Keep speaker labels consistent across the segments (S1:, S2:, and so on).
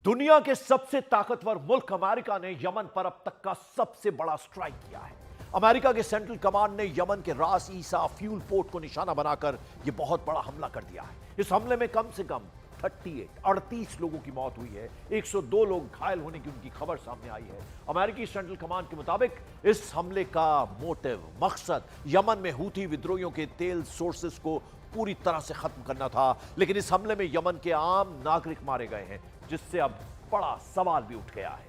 S1: दुनिया के सबसे ताकतवर मुल्क अमेरिका ने यमन पर अब तक का सबसे बड़ा स्ट्राइक किया है। अमेरिका के सेंट्रल कमांड ने यमन के रास ईसा फ्यूल पोर्ट को निशाना बनाकर यह बहुत बड़ा हमला कर दिया है। इस हमले में कम से कम 38 लोगों की मौत हुई है। 102 लोग घायल होने की उनकी खबर सामने आई है। अमेरिकी सेंट्रल कमांड के मुताबिक इस हमले का मकसद यमन में हूथी विद्रोहियों के तेल सोर्सेस को पूरी तरह से खत्म करना था, लेकिन इस हमले में यमन के आम नागरिक मारे गए हैं, जिससे अब बड़ा सवाल भी उठ गया है।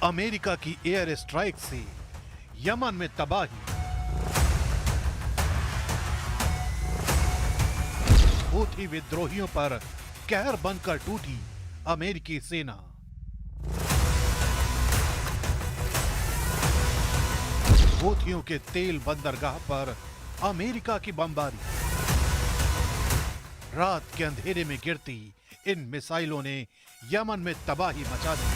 S2: अमेरिका की एयर स्ट्राइक से यमन में तबाही, हूथी विद्रोहियों पर कहर बनकर टूटी अमेरिकी सेना। हूथियों के तेल बंदरगाह पर अमेरिका की बमबारी। रात के अंधेरे में गिरती इन मिसाइलों ने यमन में तबाही मचा दी।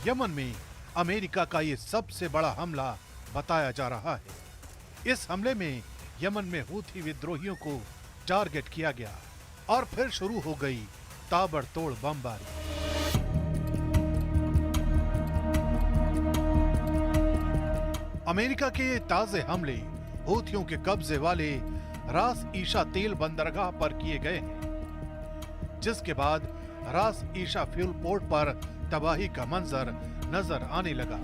S2: यमन में अमेरिका का ये सबसे बड़ा हमला बताया जा रहा है। इस हमले में यमन में हूथी विद्रोहियों को टारगेट किया गया और फिर शुरू हो गई ताबड़तोड़ बमबारी। अमेरिका के ये ताजे हमले हूथियों के कब्जे वाले रास ईशा तेल बंदरगाह पर किए गए हैं, जिसके बाद रास ईशा फ्यूल पोर्ट पर तबाही का मंजर नजर आने लगा।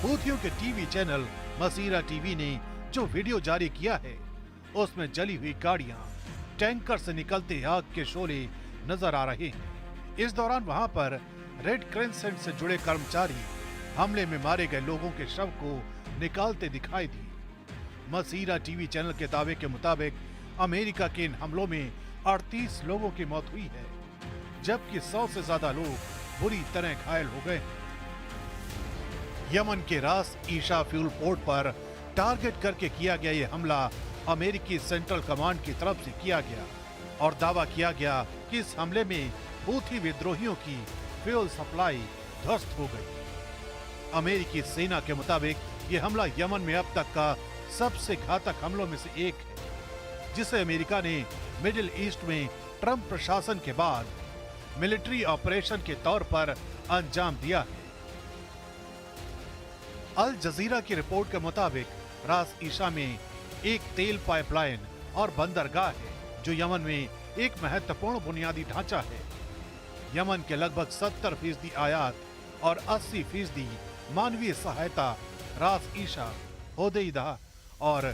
S2: हूथियों के टीवी चैनल मसीरा टीवी ने जो वीडियो जारी किया है, उसमें जली हुई गाड़ियां, टैंकर से निकलते आग के शोले नजर आ रहे हैं। इस दौरान वहां पर रेड क्रेसेंट से जुड़े कर्मचारी हमले में मारे गए लोगों के शव को निकालते दिखाई दिए। मसीरा टीवी चैनल के दावे के मुताबिक अमेरिका के इन हमलों में 38 लोगों की मौत हुई है, जबकि 100 से ज्यादा लोग बुरी तरह घायल हो गए। यमन के रास ईशा फ्यूल पोर्ट पर टारगेट करके किया गया ये हमला अमेरिकी सेंट्रल कमांड की तरफ से किया गया और दावा किया गया कि इस हमले में हूथी विद्रोहियों की फ्यूल सप्लाई ध्वस्त हो गई। अमेरिकी सेना के मुताबिक ये हमला यमन में अब तक का सबसे घातक हमलों में से एक है, जिसे अमेरिका ने मिडिल ईस्ट में ट्रंप प्रशासन के बाद मिलिट्री ऑपरेशन के तौर पर अंजाम दिया है। अल जजीरा की रिपोर्ट के मुताबिक रास ईशा में एक तेल पाइपलाइन और बंदरगाह है, जो यमन में एक महत्वपूर्ण बुनियादी ढांचा है। यमन के लगभग 70% आयात और 80% मानवीय सहायता रास ईशा, होदेइदा और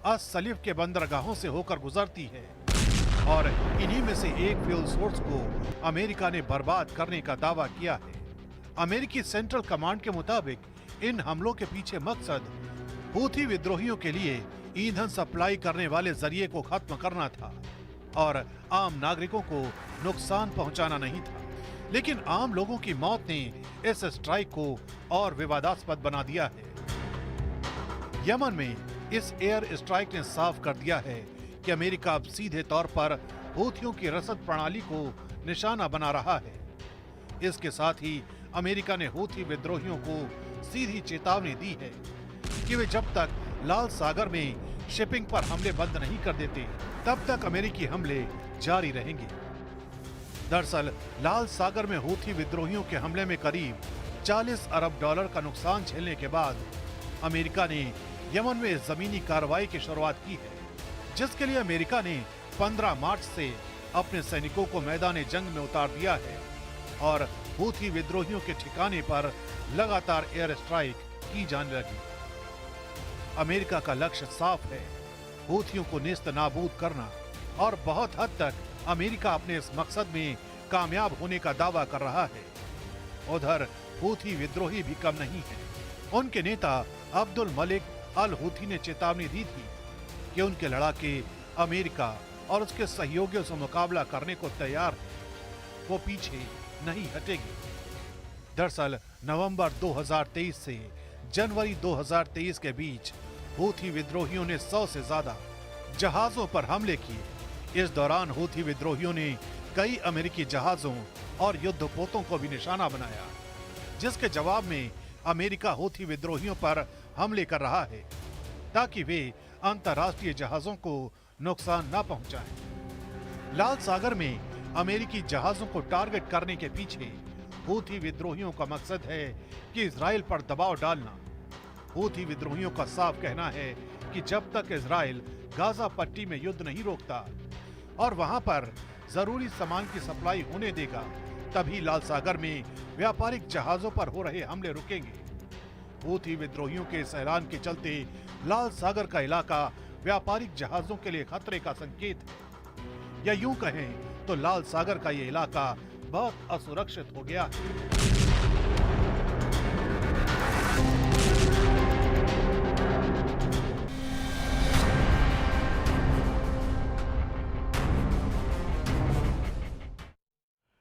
S2: अस-सलीफ के बंदरगाहों से होकर गुजरती है और इन्हीं में से एक फ्यूल सोर्स को अमेरिका ने बर्बाद करने का दावा किया है। अमेरिकी सेंट्रल कमांड के मुताबिक इन हमलों के पीछे मकसद हूथी विद्रोहियों के लिए ईंधन सप्लाई करने वाले जरिए को खत्म करना था और आम नागरिकों को नुकसान पहुंचाना नहीं था। लेकिन आम लोगों की मौत ने इस स्ट्राइक को और विवादास्पद बना दिया है। यमन में इस एयर स्ट्राइक ने साफ कर दिया है कि अमेरिका अब सीधे तौर पर हूथियों की रसद प्रणाली को निशाना बना रहा है। इसके साथ ही अमेरिका ने हूथी विद्रोहियों को सीधी चेतावनी दी है कि वे जब तक लाल सागर में शिपिंग पर हमले बंद नहीं कर देते, तब तक अमेरिकी हमले जारी रहेंगे। दरअसल लाल सागर में हूथी विद्रोहियों के हमले में करीब 40 अरब डॉलर का नुकसान झेलने के बाद अमेरिका ने यमन में जमीनी कार्रवाई की शुरुआत की है, जिसके लिए अमेरिका ने 15 मार्च से अपने सैनिकों को मैदान जंग में उतार दिया है और हूथी विद्रोहियों के ठिकाने पर लगातार एयर स्ट्राइक की जाने लगी। अमेरिका का लक्ष्य साफ है, हूथियों को नेस्त नाबूद करना, और बहुत हद तक अमेरिका अपने इस मकसद में कामयाब होने का दावा कर रहा है। उधर हूथी विद्रोही भी कम नहीं है। उनके नेता अब्दुल मलिक अल हूथी ने चेतावनी दी थी कि उनके लड़ाके अमेरिका और उसके सहयोगियों से मुकाबला करने को तैयार है, वो पीछे नहीं हटेगी। दरअसल नवंबर 2023 से जनवरी 2023 के बीच हूथी विद्रोहियों ने 100 से ज्यादा जहाजों पर हमले किए। इस दौरान हूथी विद्रोहियों ने कई अमेरिकी जहाजों और युद्धपोतों को भी निशाना बनाया, जिसके जवाब में अमेरिका हूथी विद्रोहियों पर हमले कर रहा है ताकि वे अंतर्राष्ट्रीय जहाजों को नुकसान न पहुंचाएं। लाल सागर में अमेरिकी जहाजों को टारगेट करने के पीछे हूथी विद्रोहियों का मकसद है कि इजराइल पर दबाव डालना। हूथी विद्रोहियों का साफ कहना है कि जब तक इजराइल गाजा पट्टी में युद्ध नहीं रोकता और वहां पर जरूरी सामान की सप्लाई होने देगा, तभी लाल सागर में व्यापारिक जहाजों पर हो रहे हमले रुकेंगे। हूथी विद्रोहियों के इस ऐलान के चलते लाल सागर का इलाका व्यापारिक जहाजों के लिए खतरे का संकेत है, या यूं कहें तो लाल सागर का ये इलाका बहुत असुरक्षित हो गया है।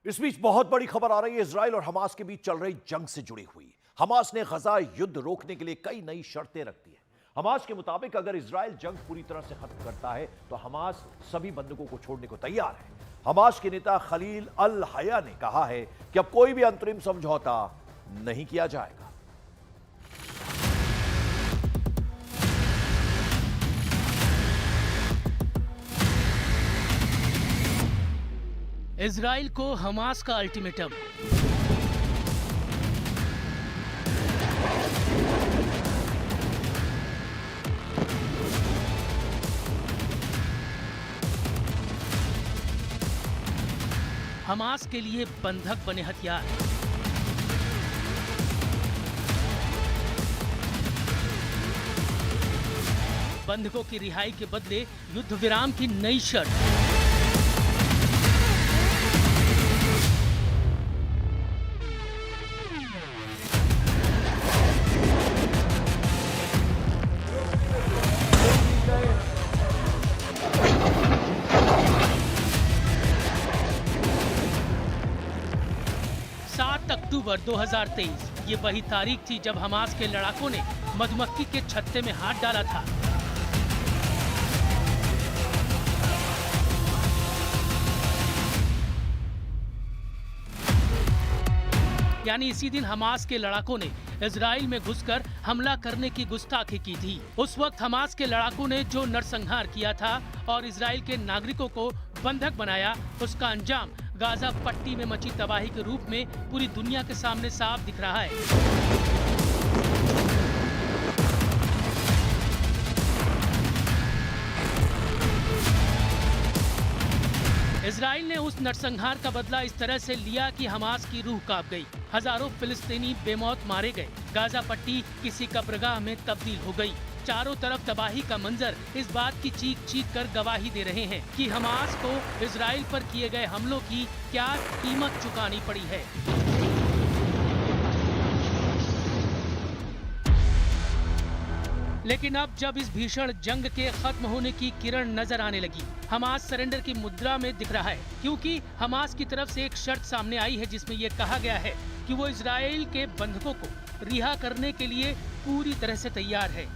S1: इस बीच बहुत बड़ी खबर आ रही है इजराइल और हमास के बीच चल रही जंग से जुड़ी हुई। हमास ने गजा युद्ध रोकने के लिए कई नई शर्तें रख दी है। हमास के मुताबिक अगर इजराइल जंग पूरी तरह से खत्म करता है तो हमास सभी बंधकों को छोड़ने को तैयार है। हमास के नेता खलील अल हया ने कहा है कि अब कोई भी अंतरिम समझौता नहीं किया जाएगा।
S3: इजराइल को हमास का अल्टीमेटम। हमास के लिए बंधक बने हथियार। बंधकों की रिहाई के बदले युद्ध विराम की नई शर्त। अक्टूबर 2023 ये वही तारीख थी जब हमास के लड़ाकों ने मधुमक्खी के छत्ते में हाथ डाला था। यानी इसी दिन हमास के लड़ाकों ने इजराइल में घुसकर हमला करने की गुस्ताखी की थी। उस वक्त हमास के लड़ाकों ने जो नरसंहार किया था और इजराइल के नागरिकों को बंधक बनाया, उसका अंजाम गाजा पट्टी में मची तबाही के रूप में पूरी दुनिया के सामने साफ दिख रहा है। इजराइल ने उस नरसंहार का बदला इस तरह से लिया कि हमास की रूह कांप गई। हजारों फिलिस्तीनी बेमौत मारे गए। गाजा पट्टी किसी कब्रगाह में तब्दील हो गई। चारों तरफ तबाही का मंजर इस बात की चीख चीख कर गवाही दे रहे हैं कि हमास को इजराइल पर किए गए हमलों की क्या कीमत चुकानी पड़ी है। लेकिन अब जब इस भीषण जंग के खत्म होने की किरण नजर आने लगी, हमास सरेंडर की मुद्रा में दिख रहा है, क्योंकि हमास की तरफ से एक शर्त सामने आई है जिसमें यह कहा गया है कि वो इजराइल के बंधकों को रिहा करने के लिए पूरी तरह से तैयार है।